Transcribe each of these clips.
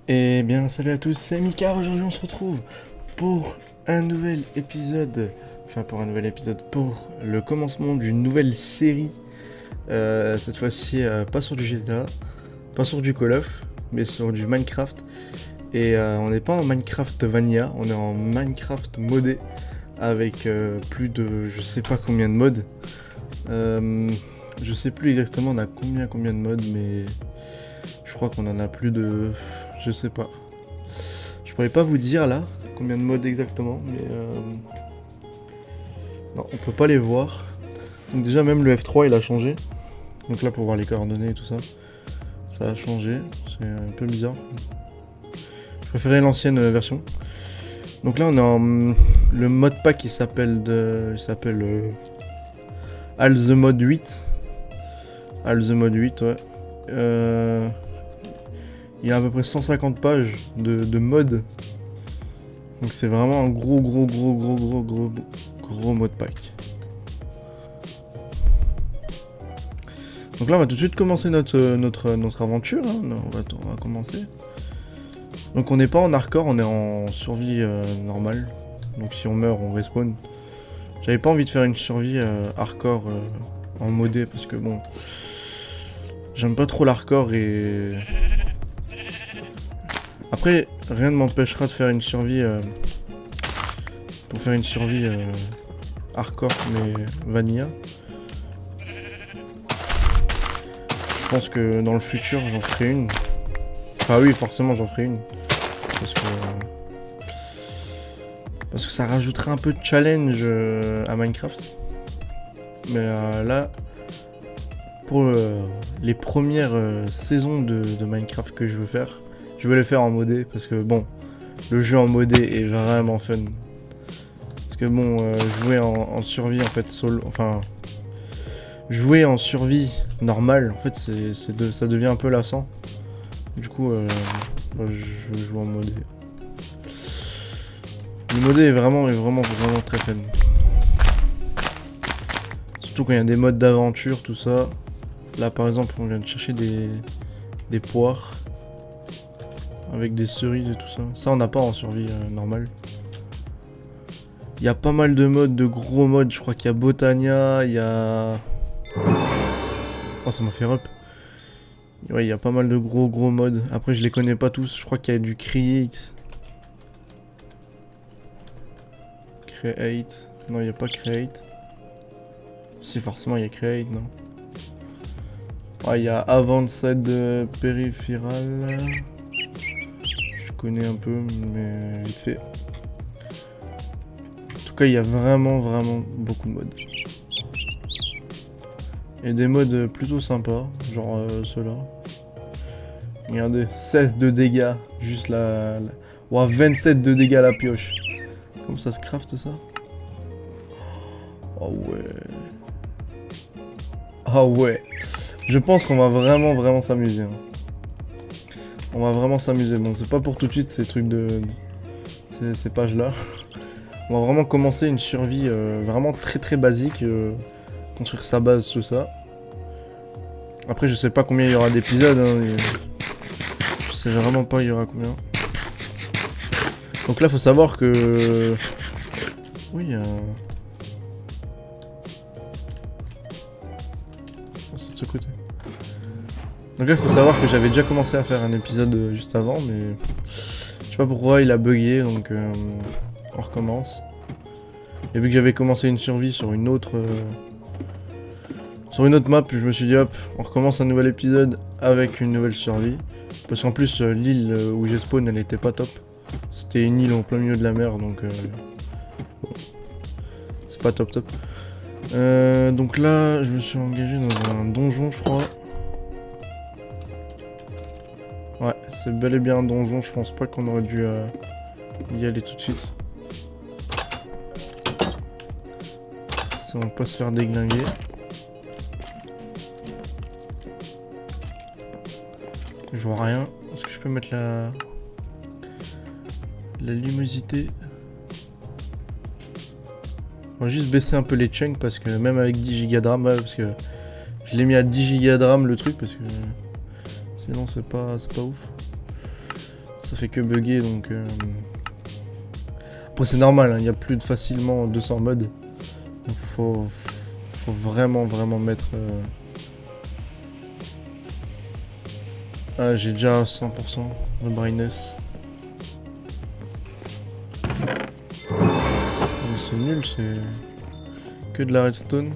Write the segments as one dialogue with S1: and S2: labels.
S1: Et bien salut à tous, c'est Mika, aujourd'hui on se retrouve pour un nouvel épisode, pour le commencement d'une nouvelle série, cette fois-ci pas sur du GTA, pas sur du Call of, mais sur du Minecraft. Et on n'est pas en Minecraft Vanilla, on est en Minecraft modé, avec plus de je sais pas combien de mods. Je sais plus exactement on a combien de mods, mais je crois qu'on en a plus de... je sais pas. Je pourrais pas vous dire là combien de modes exactement, mais non, on peut pas les voir. Donc déjà même le F3 il a changé. Donc là pour voir les coordonnées et tout ça, ça a changé. C'est un peu bizarre. Je préférais l'ancienne version. Donc là on est en le mode pack il s'appelle All the Mode 8. All the Mode 8 ouais. Il y a à peu près 150 pages de mode. Donc c'est vraiment un gros mode pack. Donc là on va tout de suite commencer notre aventure, hein. On va commencer. Donc on n'est pas en hardcore, on est en survie normale. Donc si on meurt on respawn. J'avais pas envie de faire une survie hardcore en modé parce que bon... J'aime pas trop l'hardcore et... Après, rien ne m'empêchera de faire une survie pour faire une survie hardcore mais vanilla. Je pense que dans le futur j'en ferai une. Enfin oui, forcément j'en ferai une. Parce que ça rajouterait un peu de challenge à Minecraft. Mais là, pour les premières saisons de Minecraft que je veux faire, je vais les faire en modé parce que bon, le jeu en modé est vraiment fun. Parce que bon, jouer en survie en fait solo, enfin jouer en survie normale, en fait ça devient un peu lassant. Du coup, je joue en modé. Le modé est vraiment très fun. Surtout quand il y a des modes d'aventure, tout ça. Là par exemple, on vient de chercher des poires. Avec des cerises et tout ça. Ça on n'a pas en survie normale. Il y a pas mal de modes, de gros modes. Je crois qu'il y a Botania, il y a... Oh ça m'a fait rep. Ouais, il y a pas mal de gros modes. Après je les connais pas tous. Je crois qu'il y a du Create. Non, il n'y a pas Create. Si forcément il y a Create, non. Ouais, il y a Advanced Peripheral. Je connais un peu, mais vite fait. En tout cas, il y a vraiment beaucoup de modes. Et des modes plutôt sympas, genre ceux-là. Regardez, 16 de dégâts, juste la... Ouah, 27 de dégâts à la pioche. Comment ça se craft ça? Oh ouais. Oh ouais. Je pense qu'on va vraiment s'amuser. Hein. On va vraiment s'amuser. Bon, c'est pas pour tout de suite ces trucs de... Ces pages-là. On va vraiment commencer une survie vraiment très basique. Construire sa base, tout ça. Après, je sais pas combien il y aura d'épisodes. Hein, je sais vraiment pas il y aura combien. Donc là, faut savoir que... Oui, c'est de ce côté. Donc là, il faut savoir que j'avais déjà commencé à faire un épisode juste avant, mais... Je sais pas pourquoi, il a bugué, donc... On recommence. Et vu que j'avais commencé une survie sur une autre map, je me suis dit hop, on recommence un nouvel épisode avec une nouvelle survie. Parce qu'en plus l'île où j'ai spawn elle était pas top. C'était une île en plein milieu de la mer donc bon, c'est pas top. Donc là je me suis engagé dans un donjon je crois. Ouais, c'est bel et bien un donjon, je pense pas qu'on aurait dû y aller tout de suite. On va pas se faire déglinguer. Je vois rien. Est-ce que je peux mettre la luminosité? On va juste baisser un peu les chunks parce que même avec 10 Go de RAM, ouais, parce que je l'ai mis à 10 Go de RAM le truc parce que sinon c'est pas ouf. Ça fait que bugger donc... Après c'est normal, hein, il y a plus de facilement 200 modes. Donc faut vraiment mettre... Ah j'ai déjà 100% de brightness. Mais c'est nul, c'est... Que de la redstone.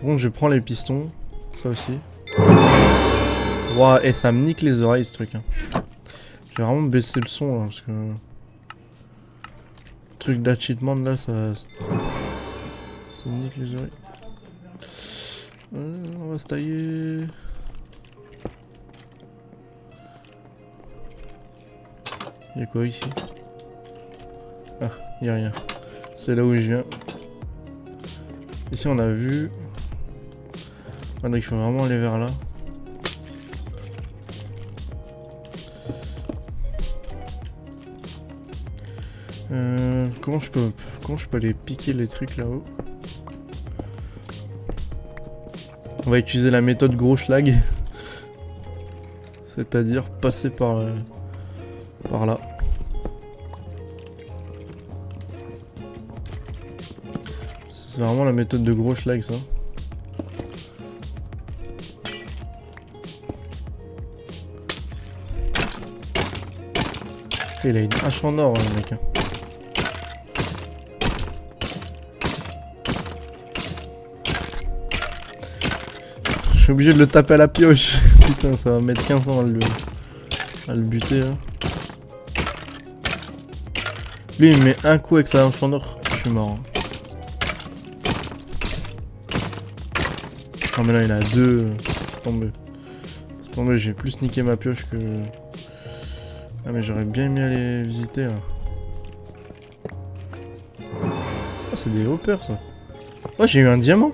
S1: Bon, je prends les pistons, ça aussi. Ouah, et ça me nique les oreilles ce truc. Hein. Je vais vraiment baisser le son là, parce que... Le truc d'acheatement là, ça me nique les oreilles. On va se tailler. Y'a quoi ici? Ah, y'a rien. C'est là où je viens. Ici on a vu. Ah, donc il faut vraiment aller vers là. Comment je peux aller piquer les trucs là-haut? On va utiliser la méthode gros schlag. C'est-à-dire passer par là. C'est vraiment la méthode de gros schlag ça. Il a une hache en or, le mec. Je suis obligé de le taper à la pioche. Putain, ça va mettre 15 ans à le buter. Hein. Lui, il met un coup avec sa hache en or. Je suis mort. Hein. Non, mais là, il a deux. C'est tombé. C'est tombé, j'ai plus niqué ma pioche que. Ah mais j'aurais bien aimé aller visiter là. Ah c'est des hoppers ça. Oh j'ai eu un diamant.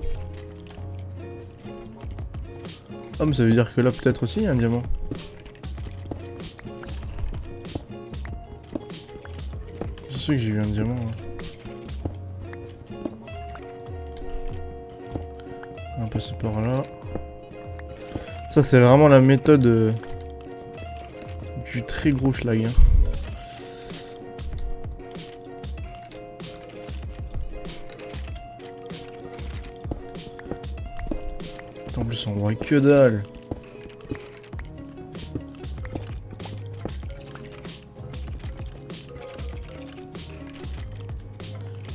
S1: Ah mais ça veut dire que là peut-être aussi il y a un diamant. Je sais que j'ai eu un diamant. Hein. On va passer par là. Ça c'est vraiment la méthode... du très gros schlag. Hein. En plus on voit que dalle.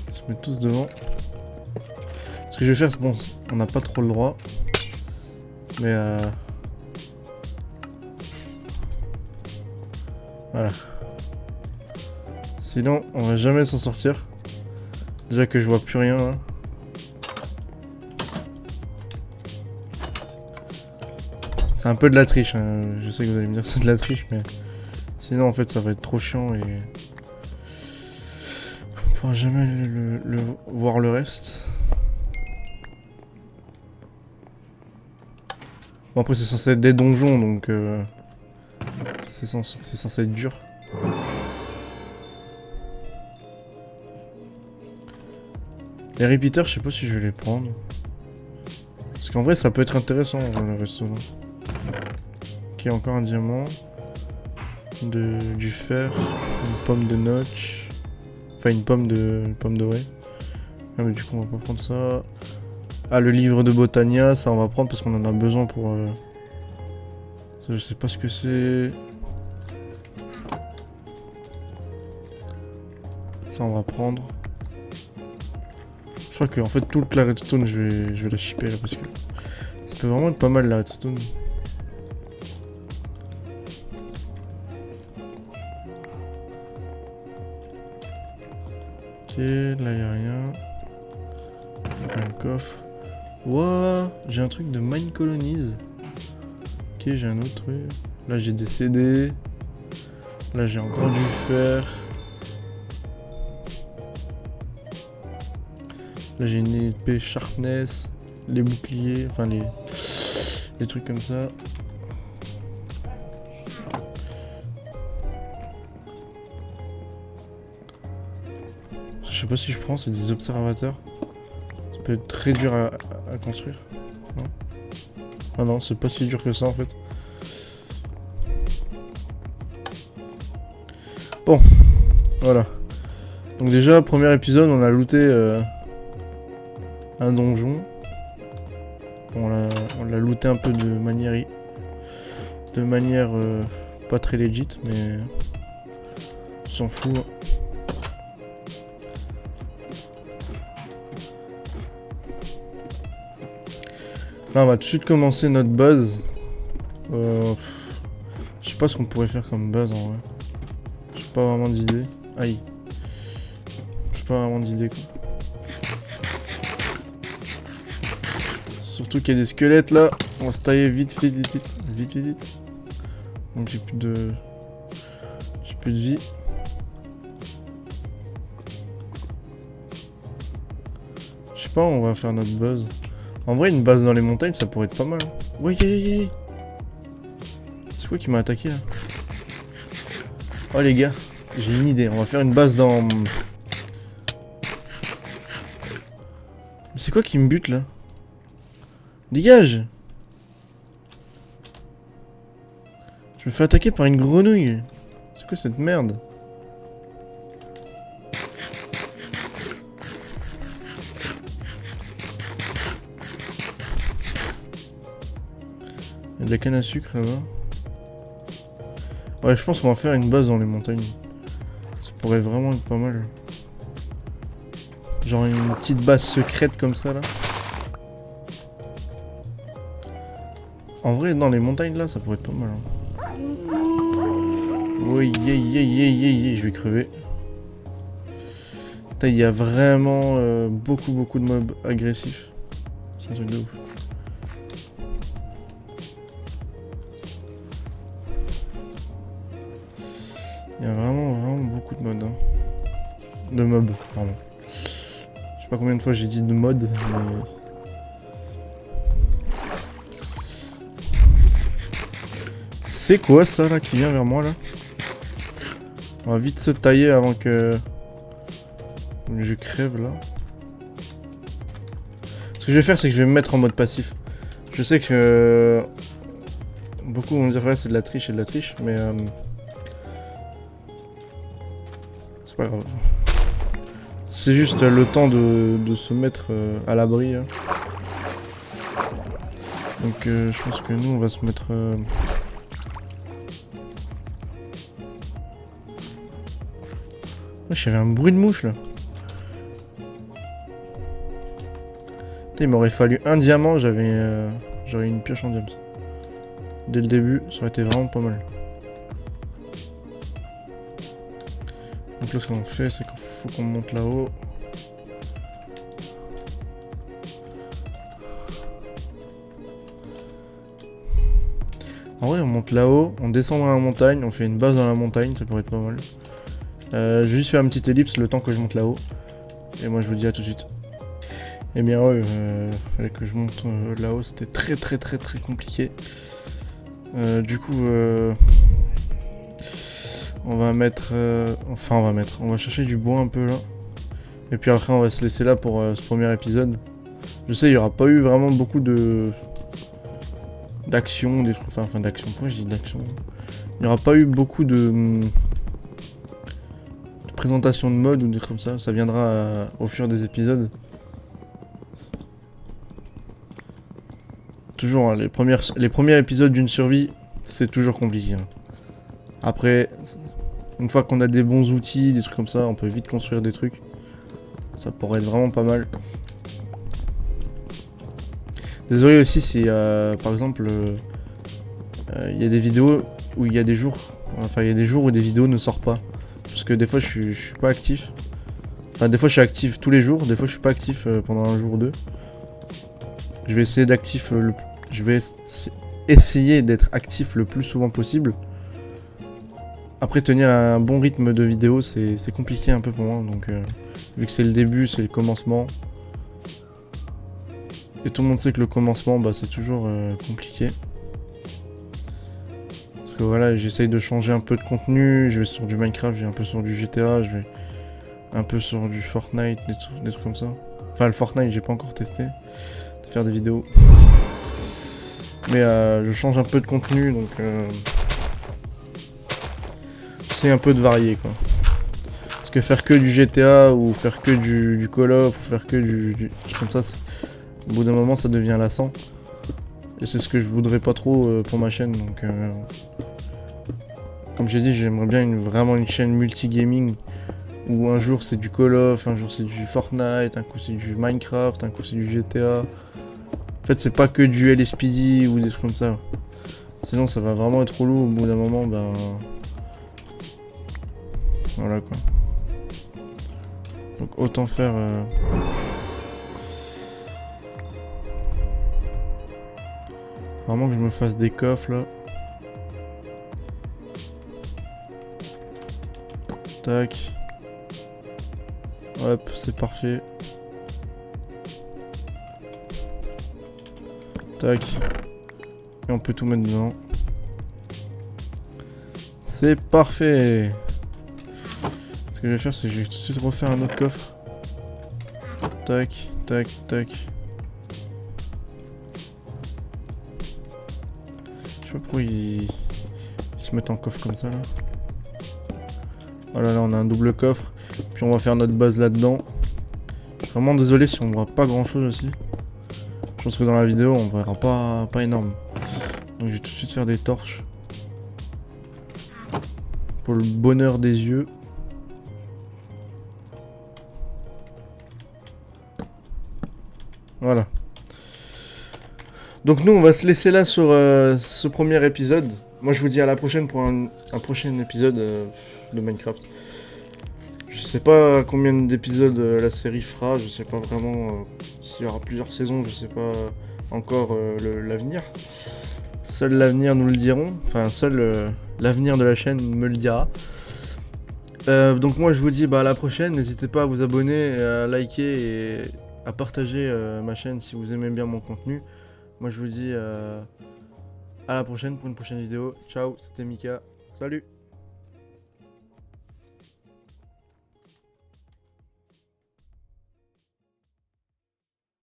S1: Ils se mettent tous devant. Ce que je vais faire c'est bon, on n'a pas trop le droit. Mais voilà. Sinon, on va jamais s'en sortir. Déjà que je vois plus rien. Hein. C'est un peu de la triche. Hein. Je sais que vous allez me dire que c'est de la triche, mais sinon, en fait, ça va être trop chiant et on pourra jamais voir le reste. Bon, après, c'est censé être des donjons, donc c'est censé être dur. Les repeaters, je sais pas si je vais les prendre. Parce qu'en vrai, ça peut être intéressant le restaurant. Ok, encore un diamant. Du fer. Une pomme de notch. Enfin, une pomme dorée. Ah, mais du coup, on va pas prendre ça. Ah, le livre de Botania, ça on va prendre parce qu'on en a besoin pour... Ça, je sais pas ce que c'est. Ça on va prendre. Je crois que en fait toute la redstone je vais la shipper là parce que ça peut vraiment être pas mal la redstone. Ok, là y'a rien. Un coffre. Wouah, j'ai un truc de Mine Colonies. Ok, j'ai un autre truc. Là j'ai des CD. Là j'ai encore du fer. Là j'ai une épée sharpness, les boucliers, enfin les trucs comme ça. Je sais pas si je prends, c'est des observateurs. Ça peut être très dur à construire. Non. Ah non, c'est pas si dur que ça en fait. Bon, voilà. Donc déjà, premier épisode, on a looté un donjon. Bon, on l'a looté un peu de manière pas très legit, mais on s'en fout. Là, on va tout de suite commencer notre base. Je sais pas ce qu'on pourrait faire comme base en vrai. J'ai pas vraiment d'idée. Aïe. J'ai pas vraiment d'idée quoi. Surtout qu'il y a des squelettes là. On va se tailler vite fait vite. Donc j'ai plus de vie. Je sais pas, on va faire notre base. En vrai, une base dans les montagnes, ça pourrait être pas mal. Ouais, c'est quoi qui m'a attaqué là? Oh les gars, j'ai une idée. On va faire une base dans... Mais c'est quoi qui me bute là? Dégage! Je me fais attaquer par une grenouille. C'est quoi cette merde? Il y a de la canne à sucre là-bas. Ouais, je pense qu'on va faire une base dans les montagnes. Ça pourrait vraiment être pas mal. Genre une petite base secrète comme ça là. En vrai, dans les montagnes là, ça pourrait être pas mal. Hein. Oui, je vais crever. Putain, il y a vraiment beaucoup de mobs agressifs. C'est un truc de ouf. Il y a vraiment beaucoup de mods. Hein. De mobs, pardon. Je sais pas combien de fois j'ai dit de mode, mais... C'est quoi ça là qui vient vers moi là? On va vite se tailler avant que je crève là. Ce que je vais faire, c'est que je vais me mettre en mode passif. Je sais que beaucoup vont dire ouais c'est de la triche mais c'est pas grave. C'est juste le temps de se mettre à l'abri. Hein. Donc je pense que nous on va se mettre... J'avais un bruit de mouche là. Putain, il m'aurait fallu un diamant, j'aurais une pioche en diams. Dès le début, ça aurait été vraiment pas mal. Donc là ce qu'on fait, c'est qu'il faut qu'on monte là-haut. En vrai on monte là-haut, on descend dans la montagne, on fait une base dans la montagne, ça pourrait être pas mal. Je vais juste faire une petite ellipse le temps que je monte là-haut. Et moi je vous dis à tout de suite. Eh bien ouais, fallait que je monte là-haut, c'était très compliqué. Du coup, on va chercher du bois un peu là. Et puis après on va se laisser là pour ce premier épisode. Je sais, il n'y aura pas eu vraiment beaucoup d'action, des trucs, enfin d'action, pourquoi je dis d'action? Il n'y aura pas eu beaucoup de présentation de mode ou des trucs comme ça, ça viendra au fur des épisodes. Toujours, hein, les premiers épisodes d'une survie, c'est toujours compliqué. Hein. Après, une fois qu'on a des bons outils, des trucs comme ça, on peut vite construire des trucs. Ça pourrait être vraiment pas mal. Désolé aussi si, par exemple, il y a des vidéos où il y a des jours, où des vidéos ne sortent pas. Parce que des fois je suis pas actif. Enfin des fois je suis actif tous les jours, des fois je suis pas actif pendant un jour ou deux. Je vais essayer essayer d'être actif le plus souvent possible. Après tenir un bon rythme de vidéo c'est compliqué un peu pour moi. Donc vu que c'est le début, c'est le commencement. Et tout le monde sait que le commencement bah, c'est toujours compliqué. Que voilà, j'essaye de changer un peu de contenu, je vais sur du Minecraft, je vais un peu sur du GTA, je vais un peu sur du Fortnite, des trucs comme ça. Enfin le Fortnite j'ai pas encore testé, de faire des vidéos. Mais je change un peu de contenu, donc c'est un peu de varier, quoi. Parce que faire que du GTA, ou faire que du Call of, ou faire que du comme ça, au bout d'un moment, ça devient lassant. Et c'est ce que je voudrais pas trop pour ma chaîne, donc comme j'ai dit, j'aimerais bien vraiment une chaîne multigaming où un jour c'est du Call of, un jour c'est du Fortnite, un coup c'est du Minecraft, un coup c'est du GTA. En fait, c'est pas que du LSPD ou des trucs comme ça. Sinon, ça va vraiment être relou au bout d'un moment, ben. Voilà quoi. Donc, autant faire. Vraiment que je me fasse des coffres là. Tac. Hop, c'est parfait. Tac. Et on peut tout mettre dedans. C'est parfait. Ce que je vais faire, c'est que je vais tout de suite refaire un autre coffre. Tac, tac, tac. Je sais pas pourquoi ils se mettent en coffre comme ça là. Voilà, là on a un double coffre. Puis on va faire notre base là-dedans. Je suis vraiment désolé si on voit pas grand chose aussi. Je pense que dans la vidéo on verra pas énorme. Donc je vais tout de suite faire des torches. Pour le bonheur des yeux. Voilà. Donc nous on va se laisser là sur ce premier épisode. Moi je vous dis à la prochaine pour un prochain épisode de Minecraft. Je sais pas combien d'épisodes la série fera, je sais pas vraiment s'il y aura plusieurs saisons, je sais pas encore l'avenir. Seul l'avenir nous le dirons, enfin seul l'avenir de la chaîne me le dira. Donc moi je vous dis à la prochaine, n'hésitez pas à vous abonner, à liker et à partager ma chaîne si vous aimez bien mon contenu. Moi je vous dis à la prochaine pour une prochaine vidéo. Ciao, c'était Mika, salut.